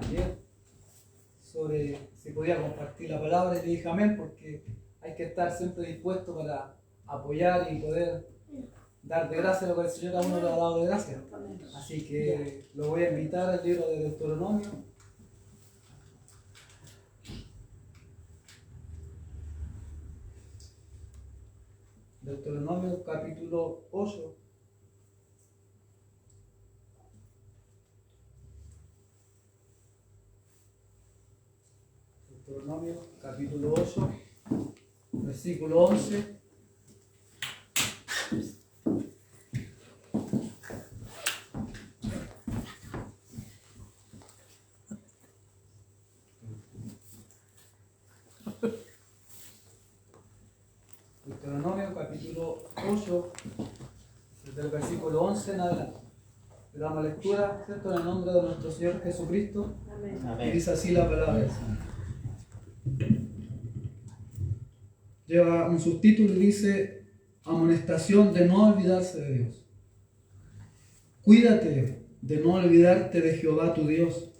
ayer sobre si podía compartir la palabra y le dije amén, porque hay que estar siempre dispuesto para apoyar y poder dar de gracia lo que el Señor a uno le ha dado de gracia. Así que lo voy a invitar al libro de Deuteronomio. Deuteronomio capítulo 8. Deuteronomio capítulo 8, versículo 11. Deuteronomio capítulo 8, desde el versículo 11 en adelante. Le damos lectura, ¿cierto? En el nombre de nuestro Señor Jesucristo. Amén. Y dice así la palabra del Señor. Lleva un subtítulo y dice: amonestación de no olvidarse de Dios. Cuídate de no olvidarte de Jehová tu Dios,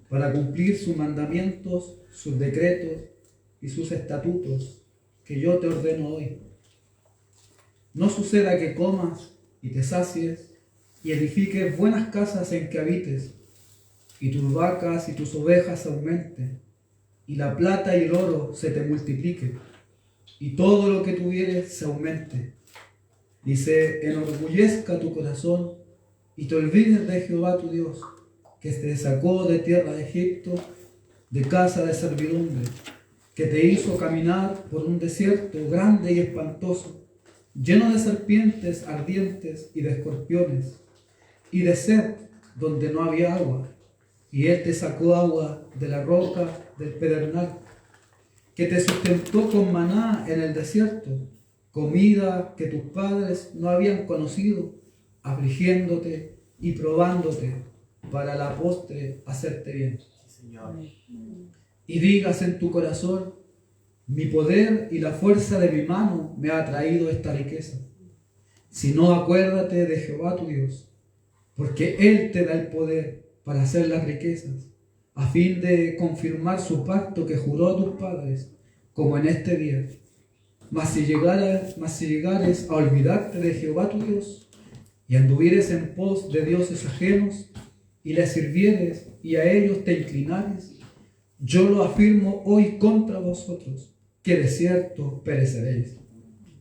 para cumplir sus mandamientos, sus decretos y sus estatutos que yo te ordeno hoy. No suceda que comas y te sacies y edifiques buenas casas en que habites, y tus vacas y tus ovejas aumenten, y la plata y el oro se te multiplique, y todo lo que tuvieres se aumente, y se enorgullezca tu corazón, y te olvides de Jehová tu Dios, que te sacó de tierra de Egipto, de casa de servidumbre, que te hizo caminar por un desierto grande y espantoso, lleno de serpientes ardientes y de escorpiones, y de sed donde no había agua, y Él te sacó agua de la roca del pedernal, que te sustentó con maná en el desierto, comida que tus padres no habían conocido, afligiéndote y probándote para la postre hacerte bien. Señor. Y digas en tu corazón: mi poder y la fuerza de mi mano me ha traído esta riqueza. Si no, acuérdate de Jehová tu Dios, porque Él te da el poder para hacer las riquezas, a fin de confirmar su pacto que juró a tus padres, como en este día. Mas si llegares a olvidarte de Jehová tu Dios, y anduvieres en pos de dioses ajenos, y les sirvieres y a ellos te inclinares, yo lo afirmo hoy contra vosotros, que de cierto pereceréis,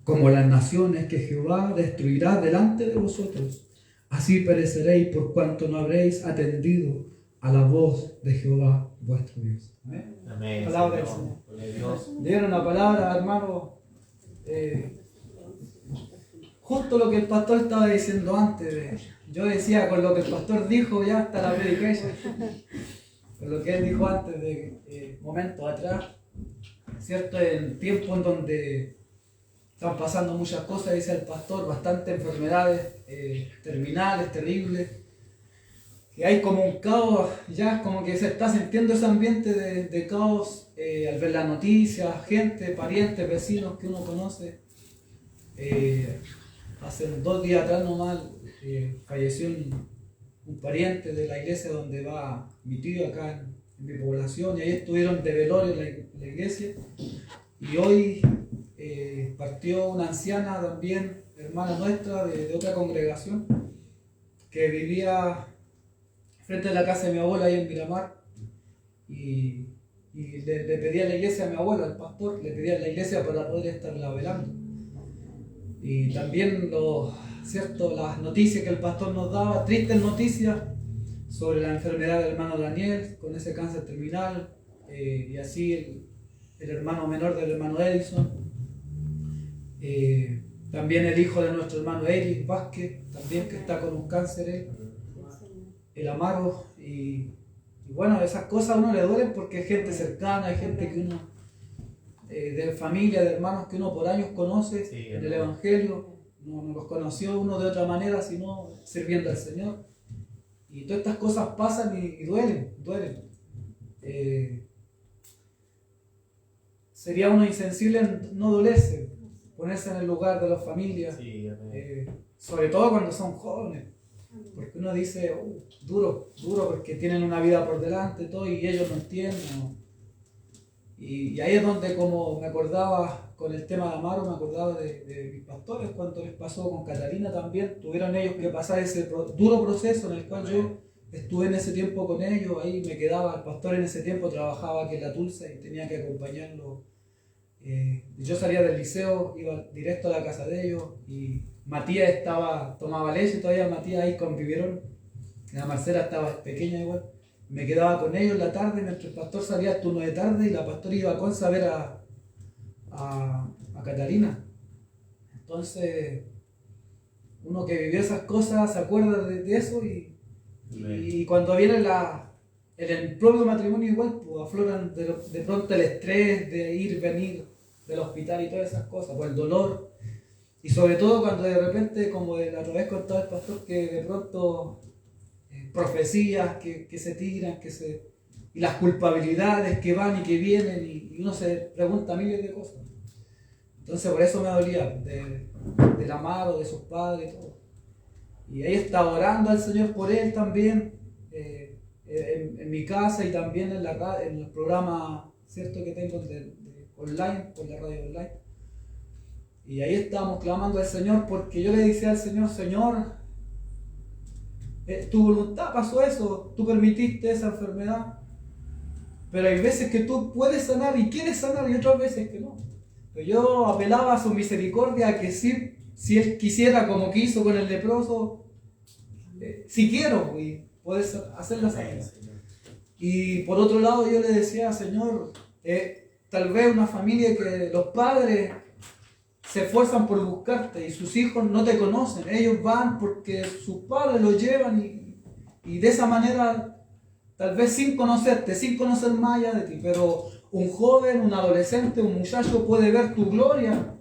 como las naciones que Jehová destruirá delante de vosotros. Así pereceréis por cuanto no habréis atendido a la voz de Jehová vuestro Dios. Amén. Amén. Palabra del Señor. Dieron una palabra, hermano. Justo lo que el pastor estaba diciendo antes. Yo decía, con lo que el pastor dijo ya está la predicación. Con lo que él dijo antes de momentos atrás, ¿cierto? En tiempos en donde están pasando muchas cosas, dice el pastor, bastantes enfermedades terminales, terribles, y hay como un caos, ya como que se está sintiendo ese ambiente de caos al ver las noticias, gente, parientes, vecinos que uno conoce. Hace 2 días atrás nomás falleció un pariente de la iglesia donde va mi tío acá en mi población, y ahí estuvieron de velorio en la iglesia, y hoy partió una anciana también, hermana nuestra de otra congregación, que vivía frente a la casa de mi abuela ahí en Miramar, y le pedía a la iglesia a mi abuela, al pastor, le pedía a la iglesia para poder estarla velando. Y también las noticias que el pastor nos daba, tristes noticias sobre la enfermedad del hermano Daniel con ese cáncer terminal, y así el hermano menor del hermano Edison, también el hijo de nuestro hermano Eric Vázquez, también que está con un cáncer, el Amaro, y bueno, esas cosas a uno le duelen porque es gente cercana, hay gente que uno, de familia, de hermanos que uno por años conoce, sí, en el Evangelio, no los conoció uno de otra manera, sino sirviendo al Señor. Y todas estas cosas pasan y duelen. Sería uno insensible en no dolerse, ponerse en el lugar de las familias, sí, sobre todo cuando son jóvenes. Porque uno dice, duro, porque tienen una vida por delante y todo, y ellos no entienden, ¿no? Y ahí es donde, como me acordaba con el tema de Amaro, me acordaba de mis pastores, cuando les pasó con Catalina también, tuvieron ellos que pasar ese duro proceso en el cual yo estuve en ese tiempo con ellos, ahí me quedaba, el pastor en ese tiempo trabajaba aquí en La Tulsa y tenía que acompañarlo. Yo salía del liceo, iba directo a la casa de ellos y Matías tomaba leche, todavía Matías ahí convivieron, la Marcela estaba pequeña igual. Me quedaba con ellos en la tarde mientras el pastor salía al turno de tarde y la pastora iba a Conce a ver a Catalina. Entonces, uno que vivió esas cosas se acuerda de eso y cuando viene en el propio matrimonio igual, pues afloran de pronto el estrés de ir, venir del hospital y todas esas cosas, pues el dolor. Y sobre todo cuando de repente, como la otra vez contaba el pastor, que de pronto profecías que se tiran, y las culpabilidades que van y que vienen, y uno se pregunta miles de cosas. Entonces por eso me dolía, del Amaro, de sus padres y todo. Y ahí estaba orando al Señor por él también, en mi casa y también en el programa, ¿cierto?, que tengo online, por la radio online. Y ahí estábamos clamando al Señor, porque yo le decía al Señor, Señor, tu voluntad pasó eso, tú permitiste esa enfermedad, pero hay veces que tú puedes sanar y quieres sanar y otras veces que no. Pero yo apelaba a su misericordia, que si Él quisiera, como quiso con el leproso, si quiero, y puedes hacer la sanidad. Y por otro lado yo le decía, Señor, tal vez una familia que los padres se esfuerzan por buscarte y sus hijos no te conocen, ellos van porque sus padres los llevan y de esa manera, tal vez sin conocerte, sin conocer más allá de ti, pero un joven, un adolescente, un muchacho puede ver tu gloria,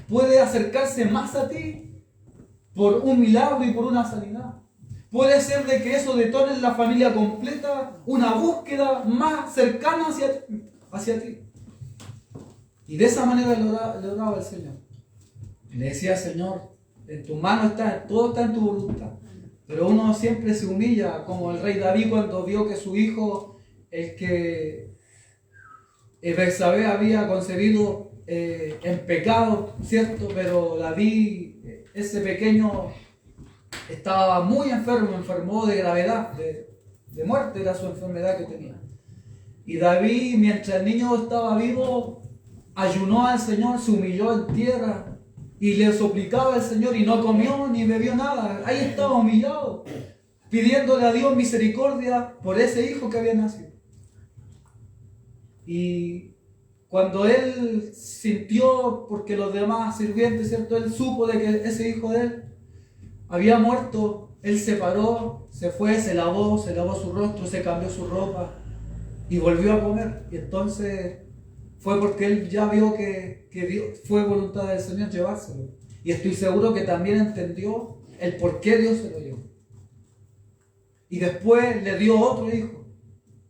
puede acercarse más a ti por un milagro y por una sanidad. Puede ser de que eso detone en la familia completa una búsqueda más cercana hacia ti. Y de esa manera le oraba al Señor. Le decía, Señor, en tu mano está, todo está en tu voluntad. Pero uno siempre se humilla, como el rey David cuando vio que su hijo, el que Betsabé había concebido en pecado, ¿cierto? Pero David, ese pequeño, estaba muy enfermó de gravedad, de muerte era su enfermedad que tenía. Y David, mientras el niño estaba vivo, ayunó al Señor, se humilló en tierra y le suplicaba al Señor y no comió ni bebió nada. Ahí estaba humillado, pidiéndole a Dios misericordia por ese hijo que había nacido. Y cuando él sintió, porque los demás sirvientes, ¿cierto?, él supo de que ese hijo de él había muerto, él se paró, se fue, se lavó su rostro, se cambió su ropa y volvió a comer. Y entonces fue porque él ya vio que Dios, fue voluntad del Señor llevárselo. Y estoy seguro que también entendió el por qué Dios se lo llevó. Y después le dio otro hijo,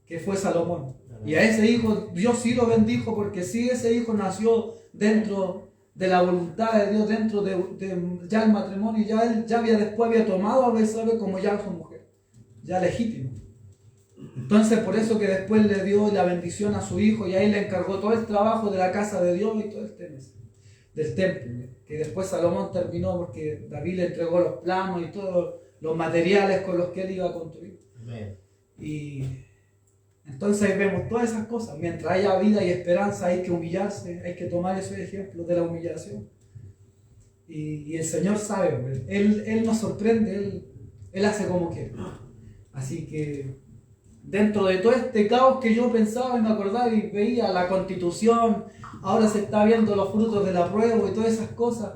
que fue Salomón. Y a ese hijo Dios sí lo bendijo, porque sí, ese hijo nació dentro de la voluntad de Dios, dentro de ya el matrimonio. Él después había tomado a Betsabé como ya su mujer, ya legítimo. Entonces por eso que después le dio la bendición a su hijo y ahí le encargó todo el trabajo de la casa de Dios y todo el tema del templo, que después Salomón terminó porque David le entregó los planos y todos los materiales con los que él iba a construir. Amén. Y entonces vemos todas esas cosas. Mientras haya vida y esperanza hay que humillarse, hay que tomar esos ejemplos de la humillación. Y el Señor sabe, Él nos sorprende, Él hace como quiere. Así que dentro de todo este caos que yo pensaba y me acordaba y veía la Constitución, ahora se está viendo los frutos de la prueba y todas esas cosas.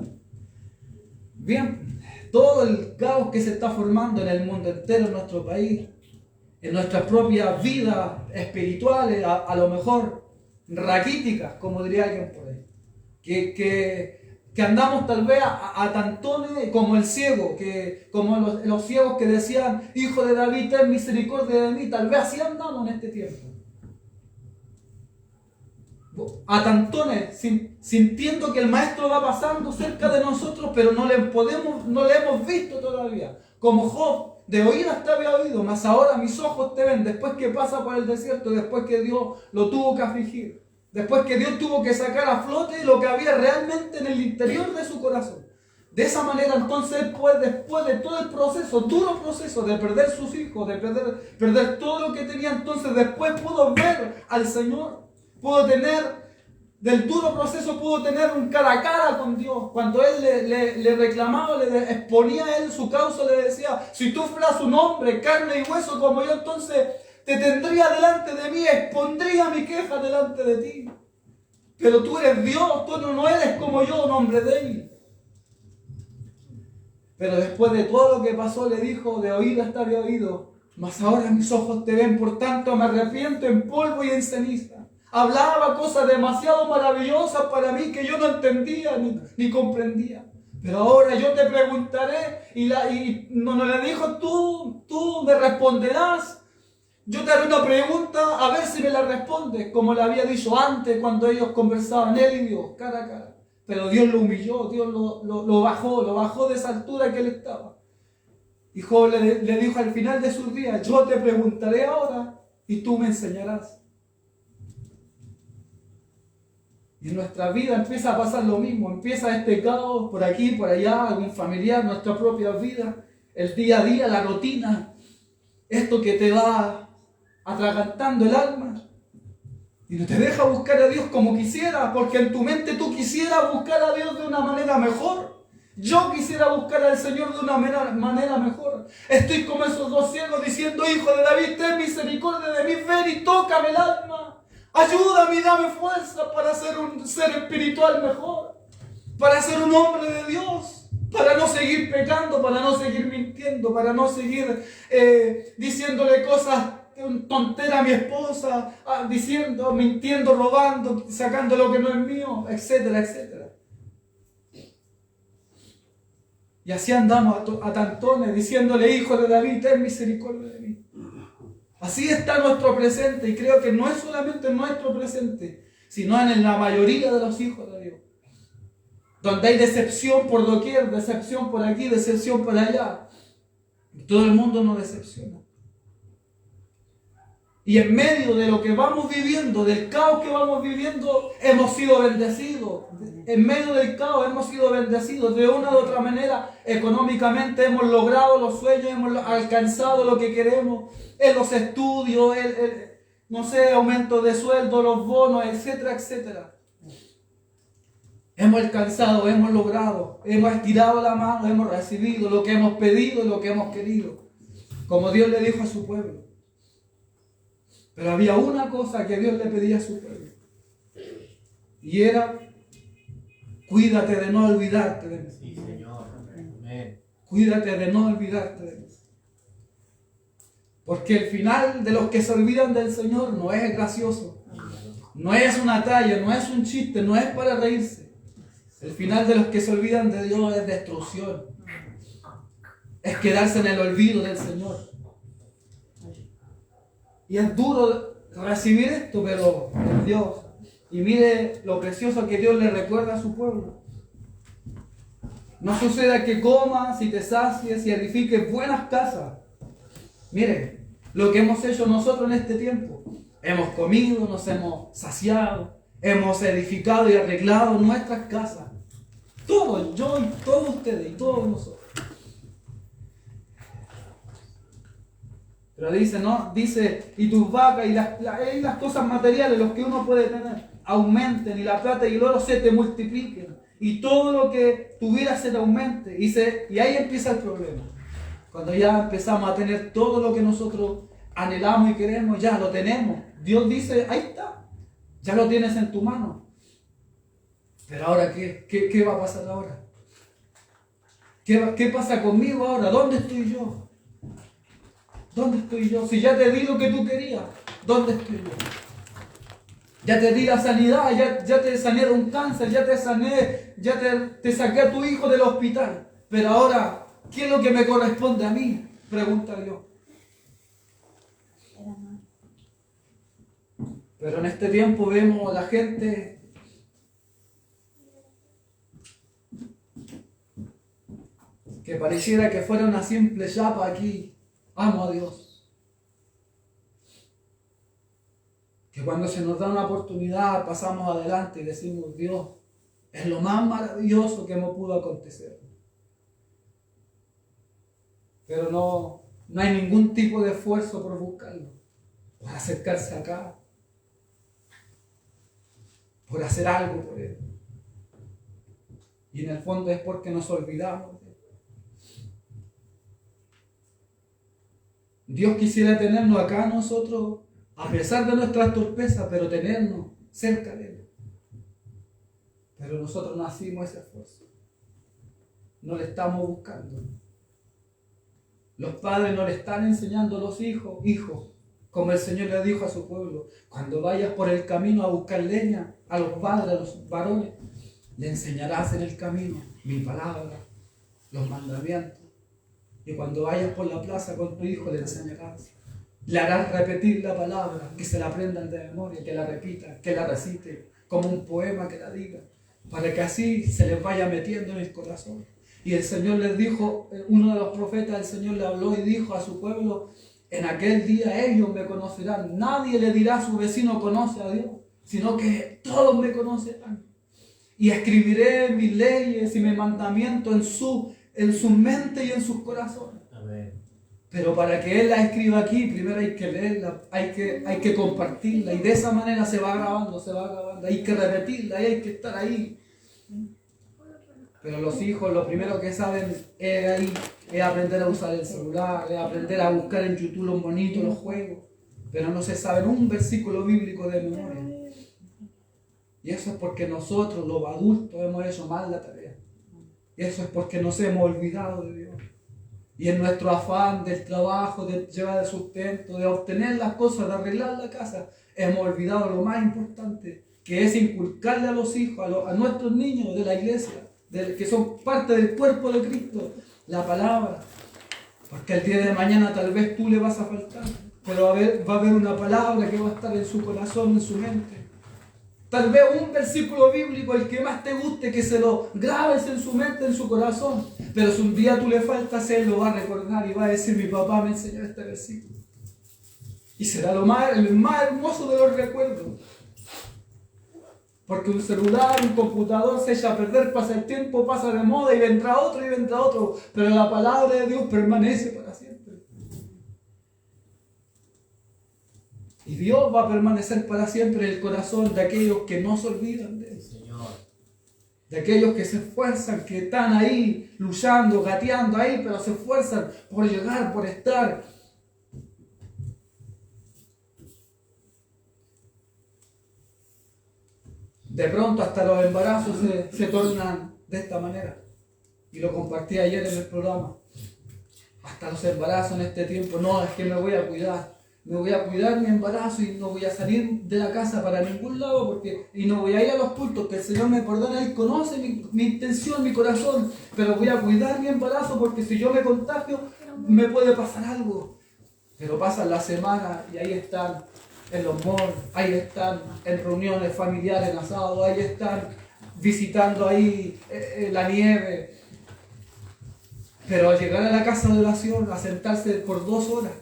Bien, todo el caos que se está formando en el mundo entero, en nuestro país, en nuestras propias vidas espirituales, a lo mejor raquíticas, como diría alguien por ahí, que andamos tal vez a tantones como el ciego, como los ciegos que decían, hijo de David, ten misericordia de mí, tal vez así andamos en este tiempo. A tantones, sintiendo que el maestro va pasando cerca de nosotros, pero no le hemos visto todavía. Como Job, de oídas te había oído, mas ahora mis ojos te ven. Después que pasa por el desierto, después que Dios lo tuvo que afligir, después que Dios tuvo que sacar a flote lo que había realmente en el interior de su corazón. De esa manera entonces, pues, después de todo el proceso, duro proceso de perder sus hijos, de perder todo lo que tenía, entonces después pudo ver al Señor, pudo tener, del duro proceso pudo tener un cara a cara con Dios. Cuando Él le reclamaba, le exponía a Él su causa, le decía, si tú fueras un hombre, carne y hueso como yo, entonces te tendría delante de mí, expondría mi queja delante de ti. Pero tú eres Dios, tú no eres como yo, un hombre débil. Pero después de todo lo que pasó, le dijo, de oídas te había oído, mas ahora mis ojos te ven, por tanto me arrepiento en polvo y en ceniza. Hablaba cosas demasiado maravillosas para mí que yo no entendía ni comprendía. Pero ahora yo te preguntaré, y no le dijo, tú me responderás. Yo te haré una pregunta, a ver si me la respondes, como le había dicho antes cuando ellos conversaban, él y Dios, cara a cara. Pero Dios lo humilló, Dios lo bajó de esa altura que él estaba. Y Job le dijo al final de sus días, yo te preguntaré ahora y tú me enseñarás. Y en nuestra vida empieza a pasar lo mismo, empieza este caos por aquí, por allá, algún familiar, nuestra propia vida, el día a día, la rutina, esto que te va atragantando el alma. Y no te deja buscar a Dios como quisiera, porque en tu mente tú quisieras buscar a Dios de una manera mejor. Yo quisiera buscar al Señor de una manera mejor. Estoy como esos dos ciegos diciendo, hijo de David, ten misericordia de mí, ven y tócame el alma. Ayúdame y dame fuerza para ser un ser espiritual mejor, para ser un hombre de Dios, para no seguir pecando, para no seguir mintiendo, para no seguir diciéndole cosas tontera a mi esposa, diciendo, mintiendo, robando, sacando lo que no es mío, etcétera, etcétera. Y así andamos a tantones diciéndole, hijo de David, ten misericordia de mí. Así está nuestro presente, y creo que no es solamente nuestro presente, sino en la mayoría de los hijos de Dios. Donde hay decepción por doquier, decepción por aquí, decepción por allá. Y todo el mundo nos decepciona. Y en medio de lo que vamos viviendo, del caos que vamos viviendo, hemos sido bendecidos. En medio del caos hemos sido bendecidos. De una u otra manera, económicamente hemos logrado los sueños, hemos alcanzado lo que queremos. En los estudios, no sé, aumento de sueldo, los bonos, etcétera, etcétera. Hemos alcanzado, hemos logrado, hemos estirado la mano, hemos recibido lo que hemos pedido y lo que hemos querido. Como Dios le dijo a su pueblo. Pero había una cosa que Dios le pedía a su pueblo. Y era, cuídate de no olvidarte de mí. Sí, Señor. Amén. Cuídate de no olvidarte de mí. Porque el final de los que se olvidan del Señor no es gracioso. No es una talla, no es un chiste, no es para reírse. El final de los que se olvidan de Dios es destrucción. Es quedarse en el olvido del Señor. Y es duro recibir esto, pero es Dios. Y mire lo precioso que Dios le recuerda a su pueblo. No suceda que comas y te sacies y edifiques buenas casas. Mire, lo que hemos hecho nosotros en este tiempo. Hemos comido, nos hemos saciado, hemos edificado y arreglado nuestras casas. Todos, yo y todos ustedes y todos nosotros. Pero dice, ¿no? Dice, y tus vacas y las cosas materiales, los que uno puede tener, aumenten, y la plata y el oro se te multipliquen, y todo lo que tuvieras se te aumente. Y ahí empieza el problema. Cuando ya empezamos a tener todo lo que nosotros anhelamos y queremos, ya lo tenemos. Dios dice, ahí está, ya lo tienes en tu mano. Pero ahora, ¿qué va a pasar ahora? ¿Qué pasa conmigo ahora? ¿Dónde estoy yo? ¿Dónde estoy yo? Si ya te di lo que tú querías, ¿dónde estoy yo? Ya te di la sanidad, ya te sané de un cáncer, ya te sané, ya te saqué a tu hijo del hospital. Pero ahora, ¿qué es lo que me corresponde a mí? Pregunta Dios. Pero en este tiempo vemos a la gente que pareciera que fuera una simple chapa aquí, amo a Dios. Que cuando se nos da una oportunidad pasamos adelante y decimos, Dios, es lo más maravilloso que me pudo acontecer. Pero no hay ningún tipo de esfuerzo por buscarlo, por acercarse acá, por hacer algo por Él. Y en el fondo es porque nos olvidamos de Él. Dios quisiera tenernos acá nosotros, a pesar de nuestras torpezas, pero tenernos cerca de Él. Pero nosotros no hacemos ese esfuerzo. No le estamos buscando. Los padres no le están enseñando a los hijos, como el Señor le dijo a su pueblo, cuando vayas por el camino a buscar leña, a los padres, a los varones, le enseñarás en el camino mi palabra, los mandamientos. Y cuando vayas por la plaza con tu hijo, le enseñarás. Le harás repetir la palabra, que se la aprendan de memoria, que la repita, que la recite, como un poema que la diga, para que así se les vaya metiendo en el corazón. Y el Señor les dijo, uno de los profetas del Señor le habló y dijo a su pueblo, en aquel día ellos me conocerán. Nadie le dirá a su vecino conoce a Dios, sino que todos me conocerán. Y escribiré mis leyes y mis mandamientos en su mente y en sus corazones. Amén. Pero para que Él la escriba aquí, primero hay que leerla, hay que compartirla. Y de esa manera se va grabando. Hay que repetirla y hay que estar ahí. Pero los hijos lo primero que saben es aprender a usar el celular, es aprender a buscar en YouTube los bonitos, los juegos. Pero no se saben un versículo bíblico de memoria. Y eso es porque nosotros, los adultos, hemos hecho mal la tarea. Y eso es porque nos hemos olvidado de Dios. Y en nuestro afán del trabajo, de llevar el sustento, de obtener las cosas, de arreglar la casa, hemos olvidado lo más importante, que es inculcarle a los hijos, a nuestros niños de la iglesia, que son parte del cuerpo de Cristo, la palabra. Porque el día de mañana tal vez tú le vas a faltar, pero va a haber una palabra que va a estar en su corazón, en su mente. Tal vez un versículo bíblico, el que más te guste, que se lo grabes en su mente, en su corazón. Pero si un día tú le faltas, él lo va a recordar y va a decir, mi papá me enseñó este versículo. Y será el más hermoso de los recuerdos. Porque un celular, un computador se echa a perder, pasa el tiempo, pasa de moda y vendrá otro. Pero la palabra de Dios permanece para siempre. Y Dios va a permanecer para siempre en el corazón de aquellos que no se olvidan de Él. Señor. De aquellos que se esfuerzan, que están ahí luchando, gateando ahí, pero se esfuerzan por llegar, por estar. De pronto hasta los embarazos se tornan de esta manera. Y lo compartí ayer en el programa. Hasta los embarazos en este tiempo, no, es que me voy a cuidar. Me voy a cuidar mi embarazo y no voy a salir de la casa para ningún lado y no voy a ir a los cultos, que el Señor me perdona, Él conoce mi intención, mi corazón, pero voy a cuidar mi embarazo porque si yo me contagio me puede pasar algo. Pero pasan las semanas y ahí están en los malls, ahí están en reuniones familiares, en asados, ahí están visitando ahí la nieve. Pero al llegar a la casa de oración, a sentarse por 2 horas,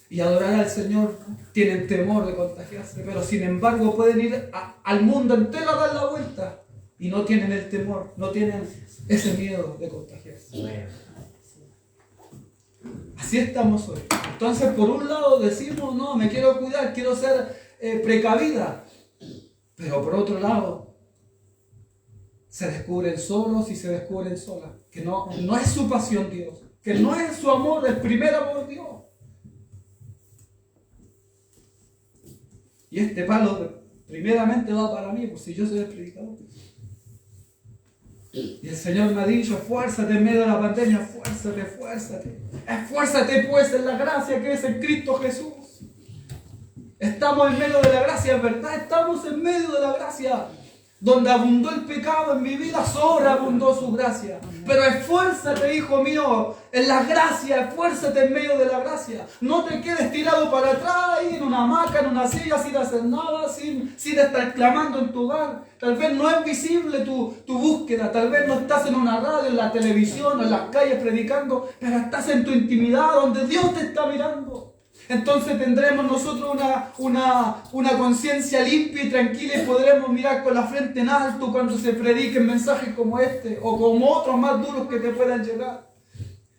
y adorar al Señor, tienen temor de contagiarse, pero sin embargo pueden ir al mundo entero a dar la vuelta y no tienen el temor, no tienen ese miedo de contagiarse. Así estamos hoy. Entonces, por un lado decimos, no, me quiero cuidar, quiero ser precavida, pero por otro lado, se descubren solos y se descubren solas, que no es su pasión Dios, que no es su amor, el primer amor Dios. Y este palo primeramente va para mí, pues si yo soy el predicador. Y el Señor me ha dicho, esfuérzate en medio de la pandemia, esfuérzate. Esfuérzate pues en la gracia que es en Cristo Jesús. Estamos en medio de la gracia, ¿verdad? Estamos en medio de la gracia. Donde abundó el pecado en mi vida, sobreabundó su gracia. Pero esfuérzate, hijo mío, en la gracia, esfuérzate en medio de la gracia. No te quedes tirado para atrás, ahí en una hamaca, en una silla, sin hacer nada, sin estar clamando en tu hogar. Tal vez no es visible tu búsqueda, tal vez no estás en una radio, en la televisión, en las calles predicando, pero estás en tu intimidad, donde Dios te está mirando. Entonces tendremos nosotros una conciencia limpia y tranquila y podremos mirar con la frente en alto cuando se prediquen mensajes como este o como otros más duros que te puedan llegar.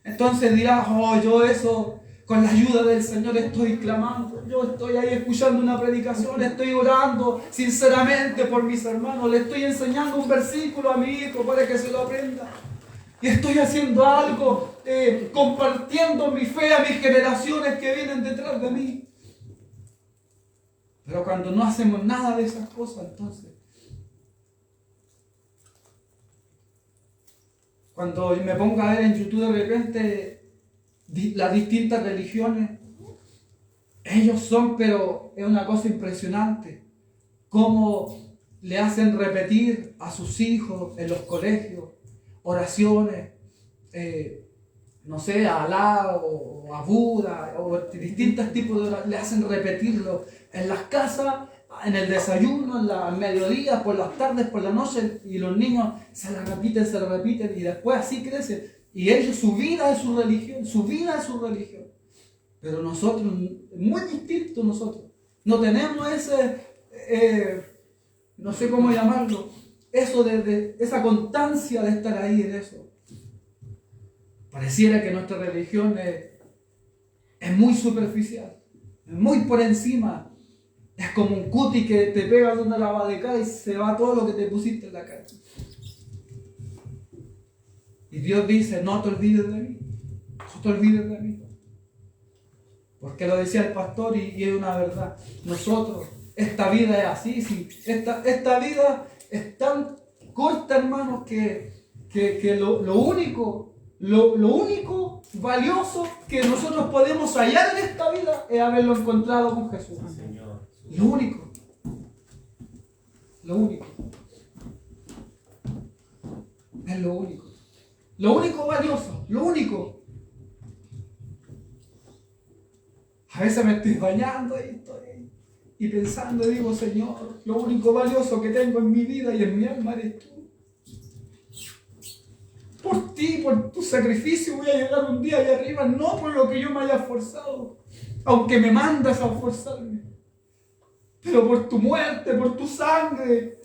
Entonces dirás, oh, yo eso, con la ayuda del Señor estoy clamando, yo estoy ahí escuchando una predicación, estoy orando sinceramente por mis hermanos, le estoy enseñando un versículo a mi hijo para que se lo aprenda. Y estoy haciendo algo, compartiendo mi fe a mis generaciones que vienen detrás de mí. Pero cuando no hacemos nada de esas cosas, entonces, cuando me pongo a ver en YouTube de repente las distintas religiones, ellos son, pero es una cosa impresionante, cómo le hacen repetir a sus hijos en los colegios oraciones, no sé, a Alá o a Buda, o distintos tipos de oraciones, le hacen repetirlo en las casas, en el desayuno, al mediodía, por las tardes, por la noche, y los niños se lo repiten, y después así crecen. Y ellos, su vida es su religión, su vida es su religión. Pero nosotros, muy distinto nosotros, no tenemos ese, no sé cómo llamarlo, eso de esa constancia de estar ahí en eso. Pareciera que nuestra religión es muy superficial, es muy por encima. Es como un cuti que te pega de una lavada de cara y se va todo lo que te pusiste en la cara. Y Dios dice, no te olvides de mí, no te olvides de mí. Porque lo decía el pastor y es una verdad. Nosotros, esta vida es así, sí. Esta vida es tan corta, hermanos, que lo único valioso que nosotros podemos hallar en esta vida es haberlo encontrado con Jesús. Señor. Lo único. Es lo único. Lo único valioso, lo único. A veces me estoy bañando y pensando y digo, Señor, lo único valioso que tengo en mi vida y en mi alma eres tú. Por ti, por tu sacrificio voy a llegar un día allá arriba, no por lo que yo me haya esforzado, aunque me mandas a esforzarme, pero por tu muerte, por tu sangre,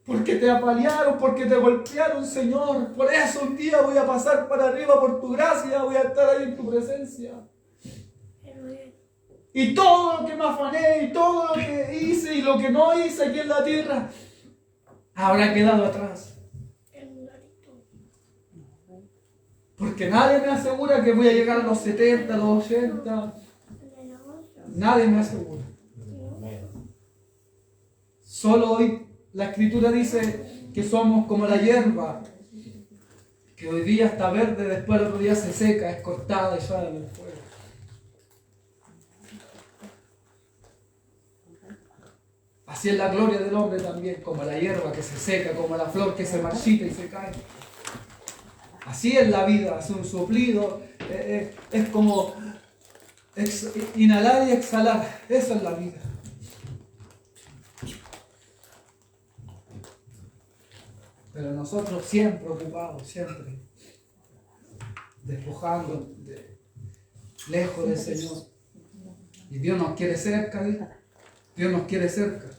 porque te apalearon, porque te golpearon, Señor. Por eso un día voy a pasar para arriba por tu gracia, voy a estar ahí en tu presencia. Y todo lo que me afané, y todo lo que hice y lo que no hice aquí en la tierra, habrá quedado atrás. Porque nadie me asegura que voy a llegar a los 70, a los 80. Nadie me asegura. Solo hoy la Escritura dice que somos como la hierba, que hoy día está verde, después el otro día se seca, es cortada y sale del fuego. Así es la gloria del hombre también, como la hierba que se seca, como la flor que se marchita y se cae. Así es la vida, es un soplido, es como inhalar y exhalar, esa es la vida. Pero nosotros siempre ocupados, siempre despojando, lejos del Señor. Y Dios nos quiere cerca, ¿eh? Dios nos quiere cerca.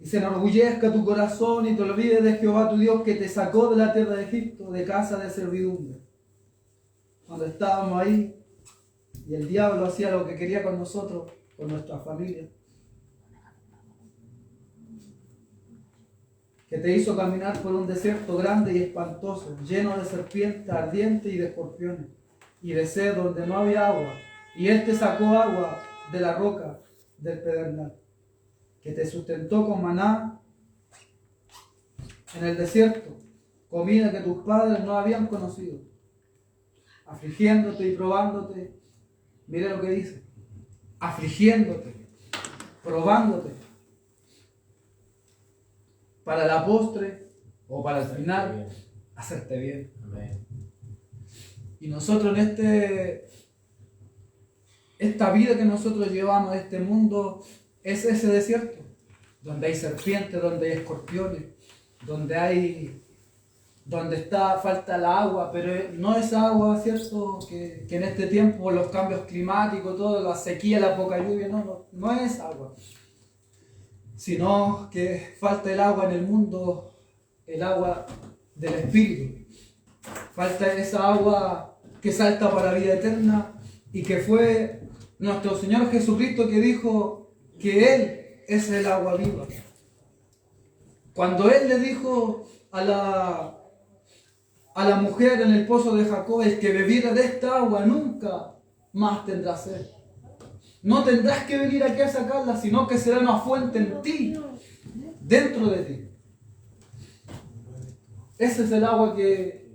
Y se enorgullezca tu corazón y te olvides de Jehová tu Dios que te sacó de la tierra de Egipto, de casa de servidumbre. Cuando estábamos ahí y el diablo hacía lo que quería con nosotros, con nuestra familia. Que te hizo caminar por un desierto grande y espantoso, lleno de serpientes ardientes y de escorpiones, y de sed donde no había agua. Y Él te sacó agua de la roca del pedernal, que te sustentó con maná en el desierto, comida que tus padres no habían conocido, afligiéndote y probándote. Mira lo que dice, afligiéndote, probándote para la postre o para el final hacerte bien. Amén. Y nosotros en esta vida que nosotros llevamos, este mundo, es ese desierto, donde hay serpientes, donde hay escorpiones, donde falta el agua, pero no es agua, ¿cierto? Que en este tiempo, los cambios climáticos, todo, la sequía, la poca lluvia, no es agua. Sino que falta el agua en el mundo, el agua del Espíritu. Falta esa agua que salta para la vida eterna y que fue nuestro Señor Jesucristo que dijo que Él es el agua viva. Cuando Él le dijo a la mujer en el pozo de Jacob, el que bebiera de esta agua nunca más tendrá sed. No tendrás que venir aquí a sacarla, sino que será una fuente en ti, dentro de ti. Ese es el agua que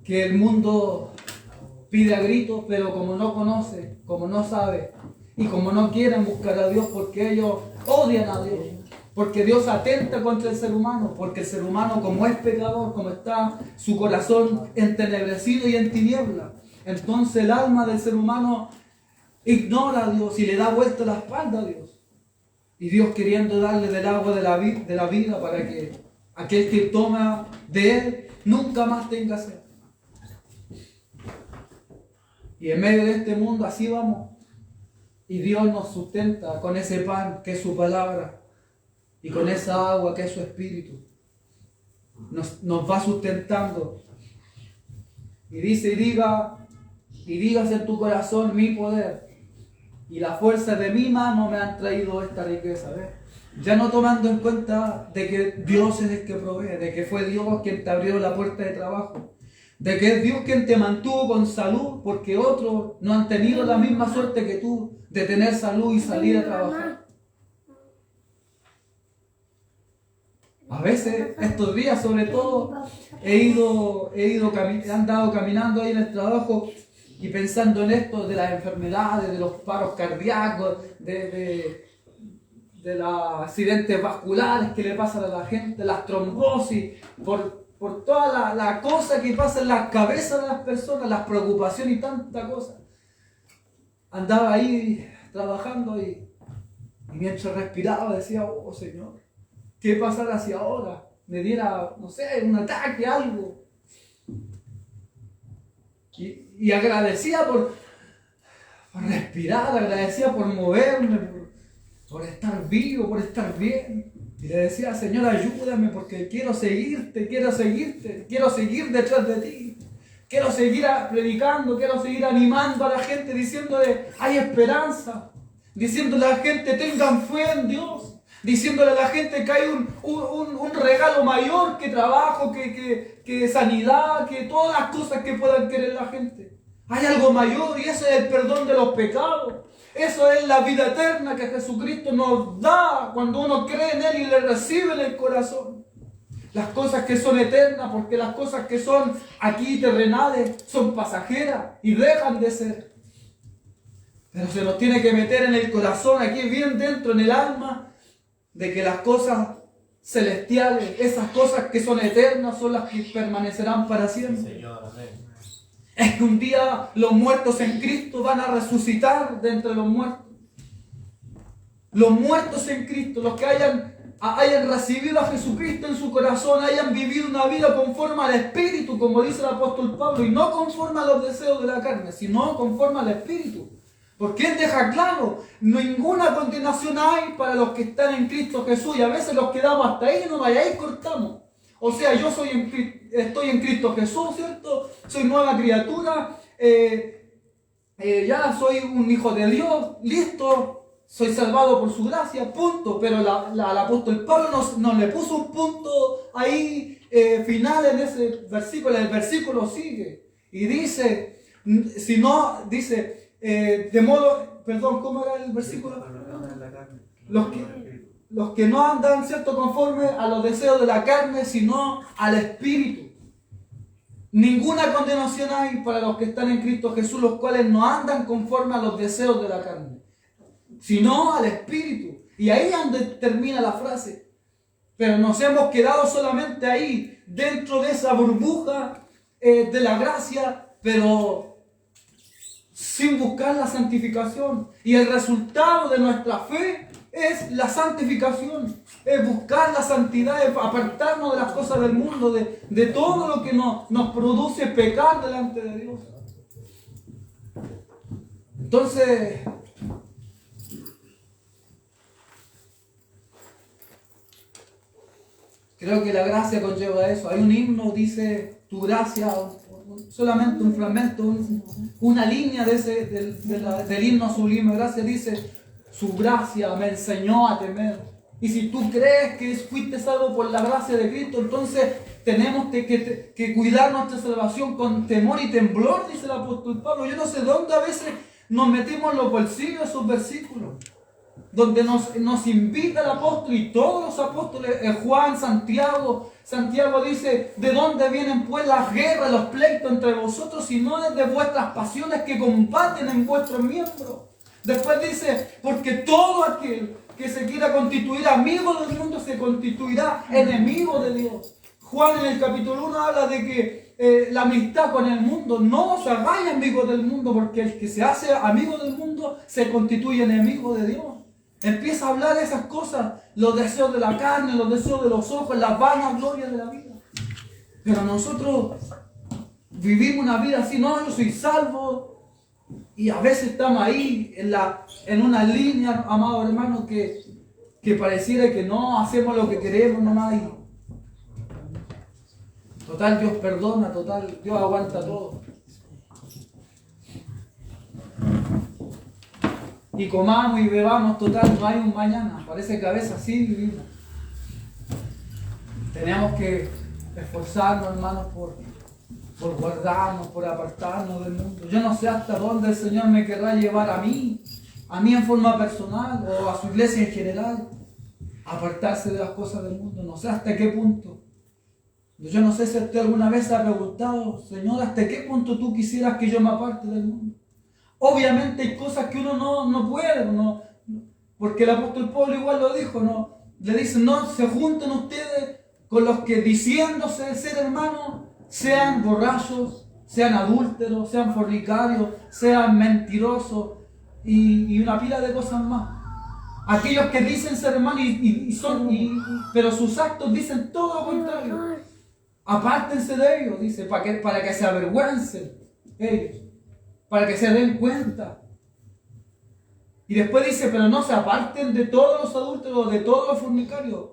el mundo pide a gritos, pero como no conoce, como no sabe, y como no quieren buscar a Dios porque ellos odian a Dios, porque Dios atenta contra el ser humano, porque el ser humano, como es pecador, como está su corazón entenebrecido y en tiniebla, entonces el alma del ser humano ignora a Dios y le da vuelta la espalda a Dios. Y Dios queriendo darle del agua de la vida para que aquel que toma de Él nunca más tenga sed. Y en medio de este mundo así vamos. Y Dios nos sustenta con ese pan que es su palabra y con esa agua que es su espíritu. Nos va sustentando. Y dice, y digas en tu corazón mi poder y la fuerza de mi mano me han traído esta riqueza. ¿Ves? Ya no tomando en cuenta de que Dios es el que provee, de que fue Dios quien te abrió la puerta de trabajo, de que es Dios quien te mantuvo con salud, porque otros no han tenido la misma suerte que tú de tener salud y salir a trabajar. A veces, estos días sobre todo, he andado caminando ahí en el trabajo y pensando en esto de las enfermedades, de los paros cardíacos, de los accidentes vasculares que le pasan a la gente, las trombosis, por toda la cosa que pasa en las cabezas de las personas, las preocupaciones y tanta cosa. Andaba ahí trabajando y mientras respiraba decía, oh Señor, ¿qué pasará si ahora me diera, no sé, un ataque, algo? Y agradecía por respirar, agradecía por moverme, por estar vivo, por estar bien. Y le decía, Señor, ayúdame porque quiero seguirte, quiero seguir detrás de ti. Quiero seguir predicando, quiero seguir animando a la gente, diciéndole, hay esperanza. Diciéndole a la gente, tengan fe en Dios. Diciéndole a la gente que hay un regalo mayor que trabajo, que sanidad, que todas las cosas que puedan querer la gente. Hay algo mayor y eso es el perdón de los pecados. Eso es la vida eterna que Jesucristo nos da cuando uno cree en Él y le recibe en el corazón. Las cosas que son eternas, porque las cosas que son aquí terrenales son pasajeras y dejan de ser. Pero se nos tiene que meter en el corazón, aquí bien dentro, en el alma, de que las cosas celestiales, esas cosas que son eternas, son las que permanecerán para siempre. Señor, amén. Es que un día los muertos en Cristo van a resucitar de entre los muertos. Los muertos en Cristo, los que hayan recibido a Jesucristo en su corazón, hayan vivido una vida conforme al Espíritu, como dice el apóstol Pablo, y no conforme a los deseos de la carne, sino conforme al Espíritu. Porque Él deja claro, ninguna condenación hay para los que están en Cristo Jesús, y a veces los quedamos hasta ahí y no vayáis cortamos. O sea, yo estoy en Cristo Jesús, ¿cierto? Soy nueva criatura, ya soy un hijo de Dios, listo, soy salvado por su gracia, punto. Pero el apóstol Pablo nos le puso un punto ahí final en ese versículo. El versículo sigue y dice, si no, dice, de modo, perdón, ¿cómo era el versículo? Los que no andan, ¿cierto?, conforme a los deseos de la carne, sino al Espíritu. Ninguna condenación hay para los que están en Cristo Jesús, los cuales no andan conforme a los deseos de la carne, sino al Espíritu. Y ahí es donde termina la frase. Pero nos hemos quedado solamente ahí, dentro de esa burbuja de la gracia, pero sin buscar la santificación. Y el resultado de nuestra fe es la santificación, es buscar la santidad, es apartarnos de las cosas del mundo, de todo lo que nos produce pecar delante de Dios. Entonces, creo que la gracia conlleva eso. Hay un himno, dice, tu gracia, solamente un fragmento, una línea del himno sublime gracia, dice, su gracia me enseñó a temer. Y si tú crees que fuiste salvo por la gracia de Cristo, entonces tenemos que cuidar nuestra salvación con temor y temblor, dice el apóstol Pablo. Yo no sé dónde a veces nos metimos en los bolsillos esos versículos, donde nos invita el apóstol y todos los apóstoles, Juan, Santiago dice, ¿de dónde vienen pues las guerras, los pleitos entre vosotros, si no es de vuestras pasiones que combaten en vuestros miembros? Después dice, porque todo aquel que se quiera constituir amigo del mundo se constituirá enemigo de Dios. Juan en el capítulo 1 habla de que la amistad con el mundo, no os hagáis amigos del mundo, porque el que se hace amigo del mundo se constituye enemigo de Dios. Empieza a hablar de esas cosas, los deseos de la carne, los deseos de los ojos, la vanagloria de la vida. Pero nosotros vivimos una vida así, no, yo soy salvo, y a veces estamos ahí en una línea, amados hermanos, que pareciera que no hacemos lo que queremos nomás. Y total, Dios perdona, total, Dios aguanta todo. Y comamos y bebamos, total, no hay un mañana. Parece que a veces así vivimos. Tenemos que esforzarnos, hermanos, por guardarnos, por apartarnos del mundo. Yo no sé hasta dónde el Señor me querrá llevar a mí en forma personal o a su iglesia en general, a apartarse de las cosas del mundo. No sé hasta qué punto. Yo no sé si usted alguna vez se ha preguntado, Señor, ¿hasta qué punto tú quisieras que yo me aparte del mundo? Obviamente hay cosas que uno no puede, porque el apóstol Pablo igual lo dijo, ¿no? Le dice, no se junten ustedes con los que diciéndose ser hermanos, sean borrachos, sean adúlteros, sean fornicarios, sean mentirosos y una pila de cosas más. Aquellos que dicen ser hermanos pero sus actos dicen todo lo contrario. Apártense de ellos, dice, para que se avergüencen ellos, para que se den cuenta. Y después dice, pero no se aparten de todos los adúlteros, de todos los fornicarios,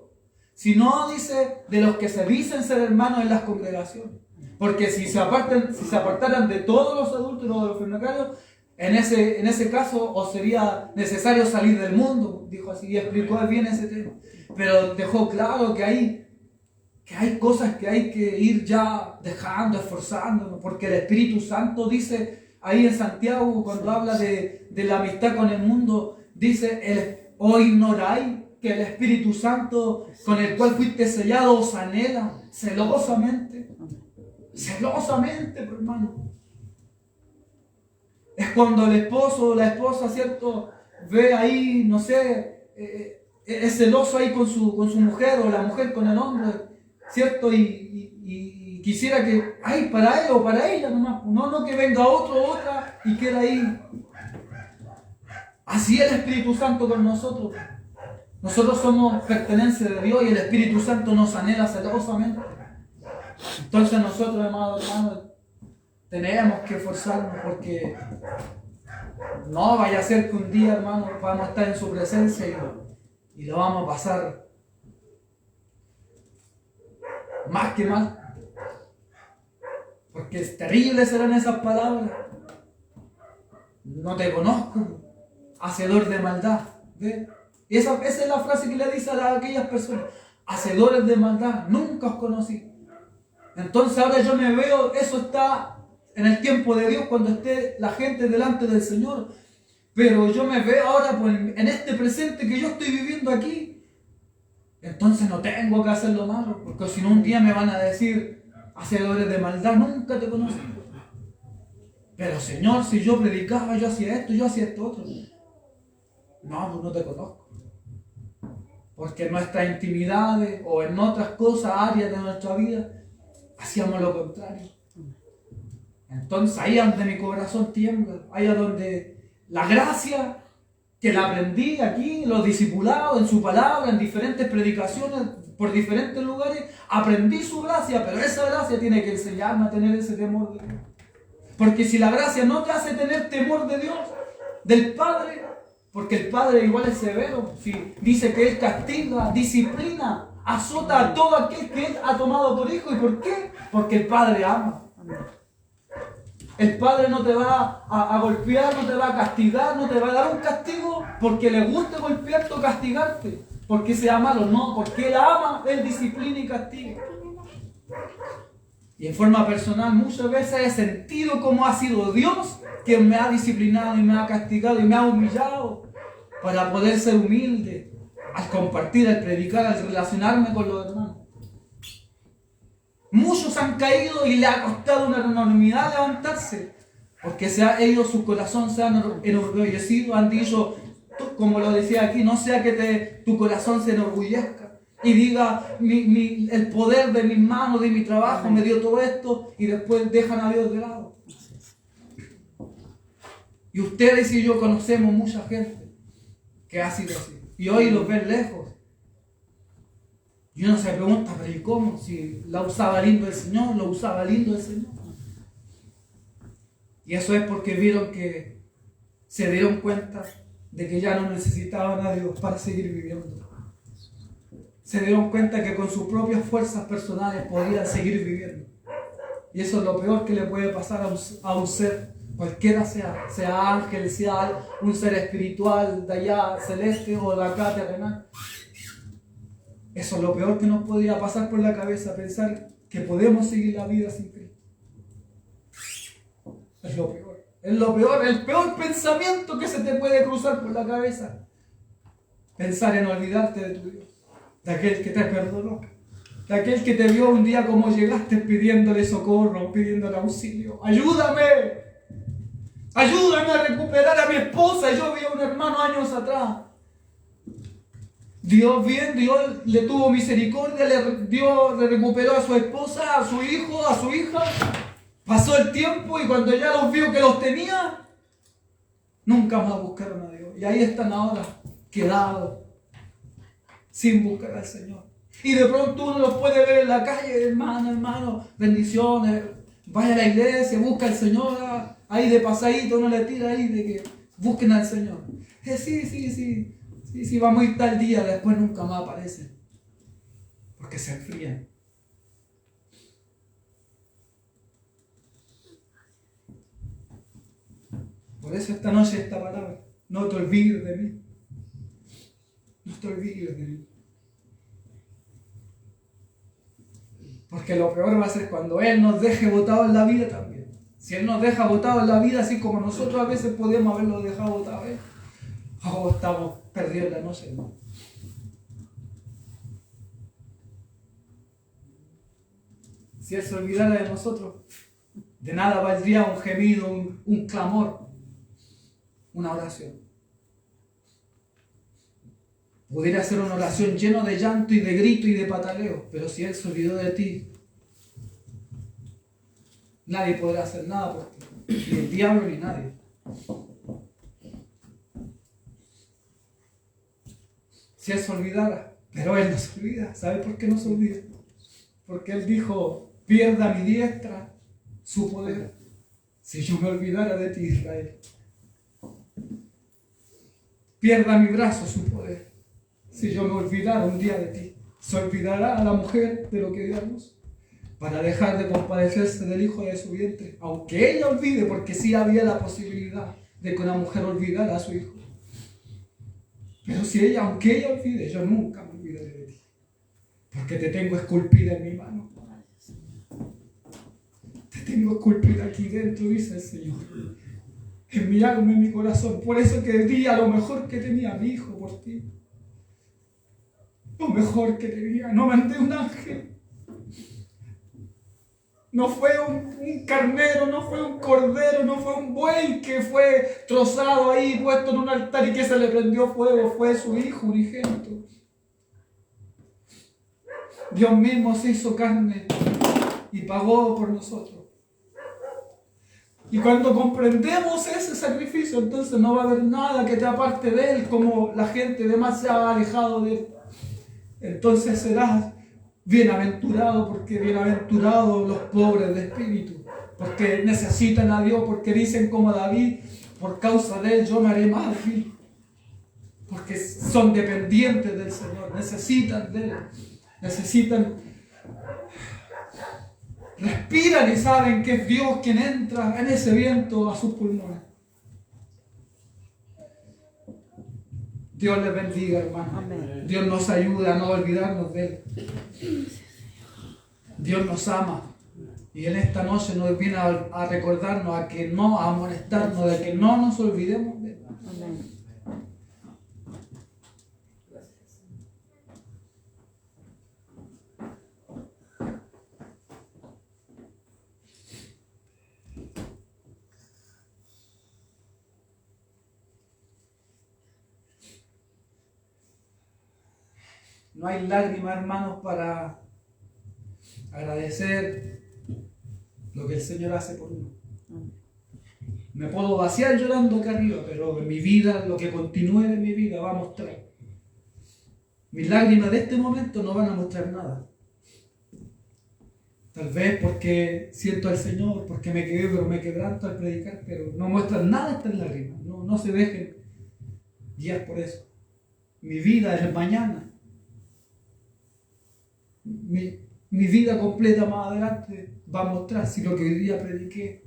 sino, dice, de los que se dicen ser hermanos en las congregaciones. Porque si se apartaran de todos los adúlteros o de los fornicarios, en ese caso os sería necesario salir del mundo, dijo así, y explicó bien ese tema. Pero dejó claro que hay cosas que hay que ir ya dejando, esforzándonos, porque el Espíritu Santo dice ahí en Santiago, cuando habla de la amistad con el mundo, dice, ¿o ignoráis que el Espíritu Santo con el cual fuiste sellado os anhela celosamente? Celosamente, hermano. Es cuando el esposo o la esposa, ¿cierto?, ve ahí, no sé, es celoso ahí con su mujer, o la mujer con el hombre, ¿cierto? Y quisiera que, ay, para él o para ella nomás, no que venga otro o otra y quede ahí. Así es el Espíritu Santo con nosotros. Nosotros somos pertenencia de Dios y el Espíritu Santo nos anhela celosamente. Entonces nosotros, amados hermanos, tenemos que esforzarnos, porque no vaya a ser que un día, hermanos, vamos a estar en su presencia y lo vamos a pasar más que mal. Porque es terrible serán esas palabras. No te conozco, hacedor de maldad. ¿Ve? Esa es la frase que le dice a aquellas personas. Hacedores de maldad, nunca os conocí. Entonces ahora yo me veo, eso está en el tiempo de Dios, cuando esté la gente delante del Señor. Pero yo me veo ahora pues, en este presente que yo estoy viviendo aquí. Entonces no tengo que hacer lo malo, porque si no un día me van a decir, hacedores de maldad, nunca te conocí. Pero Señor, si yo predicaba, yo hacía esto otro. No, pues no te conozco. porque en nuestras intimidades o en otras cosas, áreas de nuestra vida, hacíamos lo contrario. Entonces ahí es donde mi corazón tiembla, ahí es donde la gracia que la aprendí aquí, los discipulados, en su palabra, en diferentes predicaciones, por diferentes lugares, aprendí su gracia, pero esa gracia tiene que enseñarme a tener ese temor de Dios. Porque si la gracia no te hace tener temor de Dios, del Padre, porque el Padre igual es severo, si dice que Él castiga, disciplina, azota a todo aquel que Él ha tomado por hijo. ¿Y por qué? Porque el Padre ama. El Padre no te va a golpear, no te va a castigar, no te va a dar un castigo porque le guste golpearte o castigarte, porque sea malo, no, porque Él ama, Él disciplina y castiga. Y en forma personal muchas veces he sentido cómo ha sido Dios quien me ha disciplinado y me ha castigado y me ha humillado para poder ser humilde al compartir, al predicar, al relacionarme con los hermanos. Muchos han caído y le ha costado una enormidad levantarse, porque ellos, su corazón se han enorgullecido, han dicho, como lo decía aquí, no sea que tu corazón se enorgullezca y diga, el poder de mis manos, de mi trabajo me dio todo esto, y después dejan a Dios de lado. Y ustedes y yo conocemos mucha gente que ha sido así, y hoy los ven lejos. Y uno se pregunta, pero ¿y cómo? Si la usaba lindo el Señor, lo usaba lindo el Señor. Y eso es porque vieron que se dieron cuenta de que ya no necesitaban a Dios para seguir viviendo. Se dieron cuenta que con sus propias fuerzas personales podían seguir viviendo. Y eso es lo peor que le puede pasar a un ser, cualquiera sea ángel, sea un ser espiritual de allá celeste o de acá terrenal. Eso es lo peor que nos podría pasar por la cabeza, pensar que podemos seguir la vida sin Cristo. Es lo peor. Es lo peor, el peor pensamiento que se te puede cruzar por la cabeza. Pensar en olvidarte de tu Dios, de aquel que te perdonó, de aquel que te vio un día como llegaste pidiéndole socorro, pidiéndole auxilio. ¡Ayúdame! ¡Ayúdame a recuperar a mi esposa! Yo vi a un hermano años atrás. Dios le tuvo misericordia, le recuperó a su esposa, a su hijo, a su hija. Pasó el tiempo y cuando ya los vio que los tenía, nunca más buscaron a Dios. Y ahí están ahora, quedados, sin buscar al Señor. Y de pronto uno los puede ver en la calle, hermano, bendiciones. Vaya a la iglesia, busca al Señor, ahí de pasadito, uno le tira ahí de que busquen al Señor. Sí, vamos a ir tal día, después nunca más aparecen. Porque se enfrían. Por eso esta noche esta palabra, no te olvides de mí. No te olvides de mí. Porque lo peor va a ser cuando Él nos deje botados en la vida también. Si Él nos deja botados en la vida, así como nosotros a veces podemos haberlo dejado botados, estamos perdidos la noche, hermano. Si Él se olvidara de nosotros, de nada valdría un gemido, un clamor, una oración. Pudiera ser una oración llena de llanto y de grito y de pataleo, pero si Él se olvidó de ti, nadie podrá hacer nada por ti, ni el diablo ni nadie. Si Él se olvidara, pero Él no se olvida. ¿Sabe por qué no se olvida? Porque Él dijo, pierda mi diestra su poder, si yo me olvidara de ti, Israel. Pierda mi brazo su poder, si yo me olvidara un día de ti. Se olvidará a la mujer de lo que dio a luz, para dejar de compadecerse del hijo de su vientre, aunque ella olvide, porque sí había la posibilidad de que una mujer olvidara a su hijo. Pero si aunque ella olvide, yo nunca me olvidaré de ti, porque te tengo esculpida en mi mano. Te tengo esculpida aquí dentro, dice el Señor, en mi alma, en mi corazón. Por eso que di a lo mejor que tenía mi hijo por ti. Lo mejor que tenía. No mandé un ángel. No fue un carnero, no fue un cordero, no fue un buey que fue trozado ahí, puesto en un altar y que se le prendió fuego. Fue su hijo unigénito, Dios mismo se hizo carne y pagó por nosotros. Y cuando comprendemos ese sacrificio, entonces no va a haber nada que te aparte de Él, como la gente demasiado alejado de Él. Entonces serás bienaventurado, porque bienaventurados los pobres de espíritu, porque necesitan a Dios, porque dicen como David, por causa de Él yo me haré más débil, porque son dependientes del Señor, necesitan de Él, respiran y saben que es Dios quien entra en ese viento a sus pulmones. Dios les bendiga, hermano. Amén. Dios nos ayuda a no olvidarnos de Él. Dios nos ama. Y en esta noche nos viene a recordarnos, a que no, a amonestarnos, de que no nos olvidemos de Él. Amén. No hay lágrimas, hermanos, para agradecer lo que el Señor hace por uno. Me puedo vaciar llorando acá arriba, pero en mi vida, lo que continúe de mi vida va a mostrar. Mis lágrimas de este momento no van a mostrar nada. Tal vez porque siento al Señor, porque me quebranto al predicar, pero no muestran nada estas lágrimas. No se dejen guiar por eso. Mi vida es el mañana. Mi vida completa más adelante va a mostrar si lo que hoy día prediqué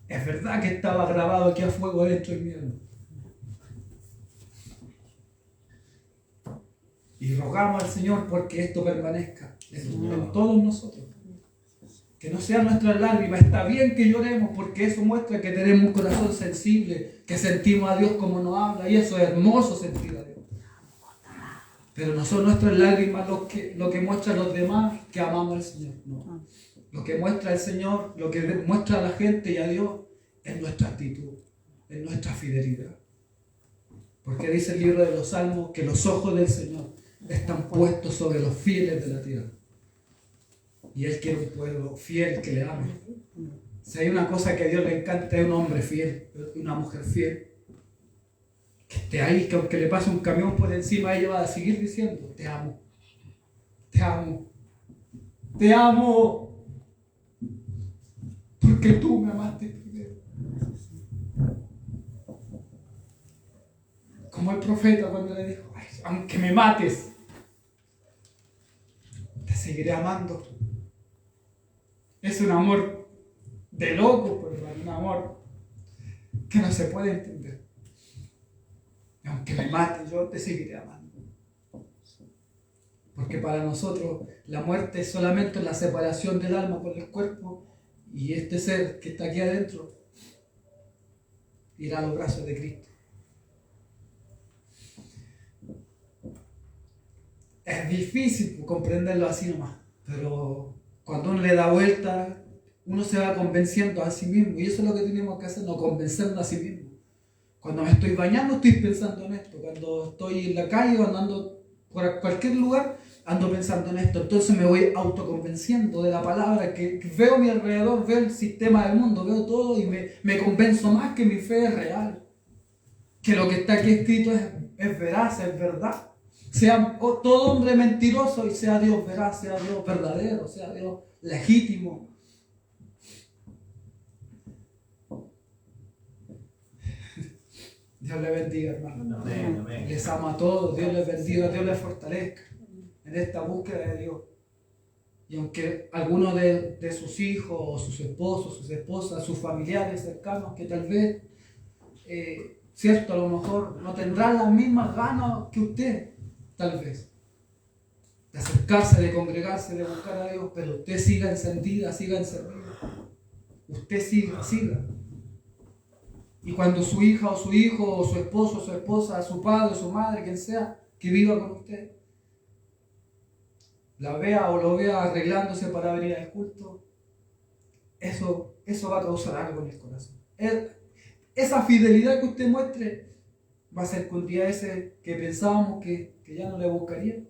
es verdad, que estaba grabado aquí a fuego dentro de mi alma. Y rogamos al Señor porque esto permanezca en todos nosotros. Que no sea nuestra lágrima. Está bien que lloremos, porque eso muestra que tenemos un corazón sensible, que sentimos a Dios como nos habla, y eso es hermoso, sentir a Dios. Pero no son nuestras lágrimas lo que muestra a los demás que amamos al Señor. No. Lo que muestra el Señor, lo que muestra a la gente y a Dios, es nuestra actitud, es nuestra fidelidad. Porque dice el libro de los Salmos que los ojos del Señor están puestos sobre los fieles de la tierra. Y Él quiere un pueblo fiel que le ame. Si hay una cosa que a Dios le encanta, es un hombre fiel, una mujer fiel. Que esté ahí, que aunque le pase un camión por encima, ella va a seguir diciendo: te amo, te amo, te amo, porque tú me amaste primero. Como el profeta cuando le dijo: ay, aunque me mates, te seguiré amando. Es un amor de loco, pero un amor que no se puede entender. Y aunque me mates, yo te seguiré amando. Porque para nosotros la muerte es solamente la separación del alma con el cuerpo, y este ser que está aquí adentro irá a los brazos de Cristo. Es difícil comprenderlo así nomás, pero cuando uno le da vuelta, uno se va convenciendo a sí mismo, y eso es lo que tenemos que hacer, no convencernos a sí mismo. Cuando me estoy bañando, estoy pensando en esto. Cuando estoy en la calle o andando por cualquier lugar, ando pensando en esto. Entonces me voy autoconvenciendo de la palabra, que veo a mi alrededor, veo el sistema del mundo, veo todo, y me convenzo más que mi fe es real, que lo que está aquí escrito es veraz, es verdad. Sea todo hombre mentiroso y sea Dios veraz, sea Dios verdadero, sea Dios legítimo. Dios les bendiga, hermano. Amén, amén. Les ama a todos, Dios les bendiga, Dios les fortalezca en esta búsqueda de Dios. Y aunque algunos de sus hijos, o sus esposos, sus esposas, sus familiares cercanos, que tal vez, cierto, a lo mejor no tendrán las mismas ganas que usted, tal vez, de acercarse, de congregarse, de buscar a Dios, pero usted siga encendida, siga encendido. Usted siga. Y cuando su hija o su hijo, o su esposo o su esposa, su padre o su madre, quien sea, que viva con usted, la vea o lo vea arreglándose para venir al culto, eso va a causar algo en el corazón. Esa fidelidad que usted muestre va a ser que un día ese que pensábamos que ya no le buscaría,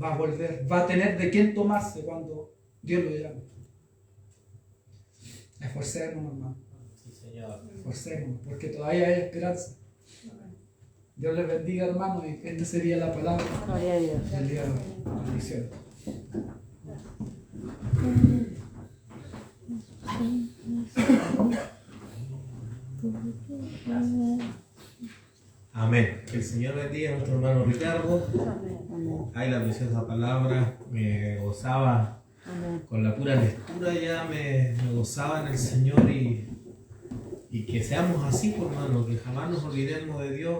va a volver, va a tener de quién tomarse cuando Dios lo llame. Esforcémonos, hermano. Sí, Señor. Esforcémonos, porque todavía hay esperanza. Dios les bendiga, hermano, y esta sería la palabra Gloria a Dios. del día de hoy. Bendiciones. Amén. Que el Señor bendiga a nuestro hermano Ricardo. Amén. Ay, la preciosa palabra. Me gozaba Amén. con la pura lectura, ya me gozaba en el Señor y que seamos así, pues, hermano, que jamás nos olvidemos de Dios,